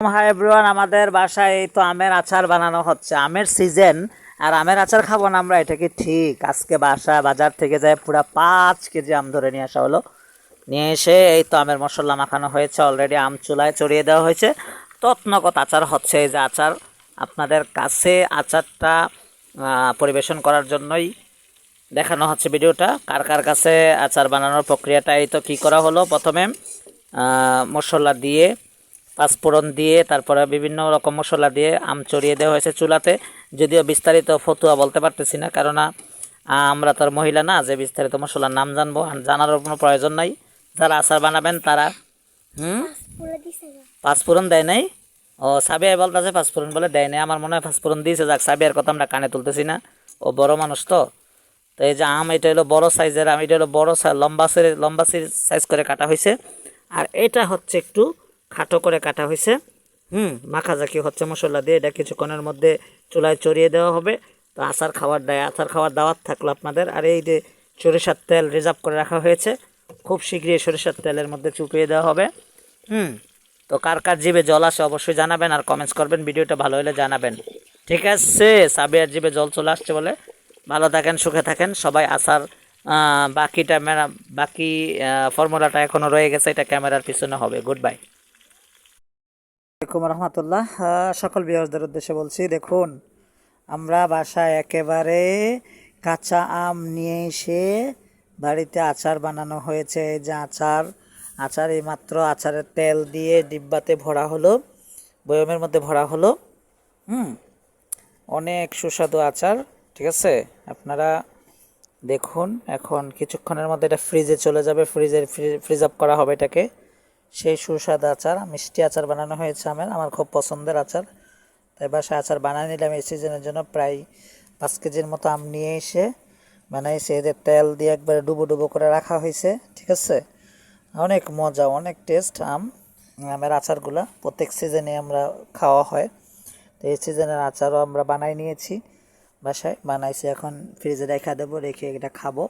Hi everyone, আমাদের বাসায় এই তো আমের আচার বানানো হচ্ছে। আমের সিজন আর আমের আচার খাবো না আমরা, এটা কি ঠিক? আজকে বাজার থেকে যায় পুরা 5 কেজি আম ধরে নিয়ে আসা হলো। নিয়ে এসে এই তো আমের মশলা মাখানো হয়েছে, অলরেডি আম চুলায় চড়িয়ে দেওয়া হয়েছে, তৎনগত আচার হচ্ছে। এই যে আচার আপনাদের কাছে আচারটা পরিবেশন করার জন্যই দেখানো হচ্ছে ভিডিওটা। কার কার কাছে আচার বানানোর প্রক্রিয়াটা এই তো কী করা হলো। প্রথমে মশলা দিয়ে, পাঁচফোড়ন দিয়ে, তারপরে বিভিন্ন রকম মশলা দিয়ে আম চড়িয়ে দেওয়া হয়েছে চুলাতে। যদিও বিস্তারিত ফতুয়া বলতে পারতেছি না, কেননা আমরা তো আর মহিলা না যে বিস্তারিত মশলার নাম জানবো। জানার কোনো প্রয়োজন নাই। যারা আচার বানাবেন তারা পাঁচফোড়ন দেয় নাই। ও সাবিয়া বলতেছে পাঁচফোড়ন বলে দেয় নাই, আমার মনে হয় পাঁচফোড়ন দিয়েছে। যাক, সাবিয়ার কথা আমরা কানে তুলতেছি না, ও বড় মানুষ তো। তো এই যে আম, এটা হলো বড় সাইজের আম, এটা হলো বড় লম্বা সাইজ করে কাটা হয়েছে। আর এটা হচ্ছে একটু খাটো করে কাটা হয়েছে। মাখাজাকি হচ্ছে মশলা দিয়ে। এটা কিছুক্ষণের মধ্যে চুলায় চড়িয়ে দেওয়া হবে। তো আচার খাওয়ার দাওয়াত থাকলো আপনাদের। আর এই যে সরিষার তেল রিজার্ভ করে রাখা হয়েছে, খুব শীঘ্রই সরিষার তেলের মধ্যে চুপিয়ে দেওয়া হবে। তো কার কার জিভে জল আসে অবশ্যই জানাবেন, আর কমেন্টস করবেন। ভিডিওটা ভালো হলে জানাবেন, ঠিক আছে? সাবিয়ার জিভে জল চলে আসছে বলে। ভালো থাকেন, সুখে থাকেন সবাই। আসার বাকি ফর্মুলাটা এখনো রয়ে গেছে, এটা ক্যামেরার পিছনে হবে। Good bye. আসসালামাইকুম রহমতুল্লাহ। সকল ভিউয়ার্সদের উদ্দেশ্যে বলছি, দেখুন আমরা বাসায় একেবারে কাঁচা আম নিয়ে এসে বাড়িতে আচার বানানো হয়েছে। এই যে আচার এইমাত্র আচারের তেল দিয়ে ডিব্বাতে ভরা হলো, বয়মের মধ্যে ভরা হলো। অনেক সুস্বাদু আচার, ঠিক আছে? আপনারা দেখুন, এখন কিছুক্ষণের মধ্যে এটা ফ্রিজে চলে যাবে, ফ্রিজ আপ করা হবে এটাকে। সেই সুস্বাদু আচার, মিষ্টি আচার বানানো হয়েছে আমার খুব পছন্দের আচার। তাই বাসায় আচার বানিয়ে নিলাম এই সিজনের জন্য। প্রায় 5 কেজির মতো আম নিয়ে এসে বানাইছে। এদের তেল দিয়ে একবারে ডুবো ডুবো করে রাখা হয়েছে, ঠিক আছে? অনেক মজা, অনেক টেস্ট আমের আচারগুলা। প্রত্যেক সিজনে আমরা খাওয়া হয়। তো এই সিজনের আচারও আমরা বানাই নিয়েছি, বাসায় বানাইছি। এখন ফ্রিজে রেখে দেবো, রেখে এটা খাবো।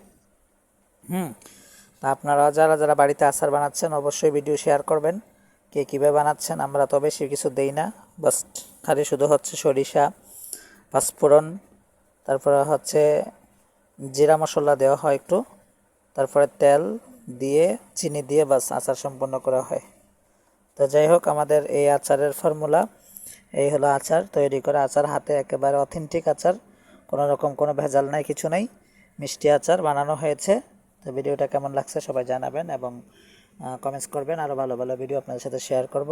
তা আপনারা যারা যারা বাড়িতে আচার বানাচ্ছেন অবশ্যই ভিডিও শেয়ার করবেন, কে কীভাবে বানাচ্ছেন। আমরা তো বেশি কিছু দেই না, বাস খালি শুধু হচ্ছে সরিষা, পাঁচফোড়ন, তারপরে হচ্ছে জিরা মশলা দেওয়া হয় একটু, তারপরে তেল দিয়ে চিনি দিয়ে বাস আচার সম্পন্ন করা হয়। তো যাই হোক, আমাদের এই আচারের ফর্মুলা এই হলো। আচার তৈরি করা, আচার হাতে একেবারে অথেন্টিক আচার, কোনো রকম কোনো ভেজাল নাই, কিছু নেই। মিষ্টি আচার বানানো হয়েছে। তো ভিডিওটা কেমন লাগছে সবাই জানাবেন এবং কমেন্টস করবেন। আরও ভালো ভালো ভিডিও আপনাদের সাথে শেয়ার করব।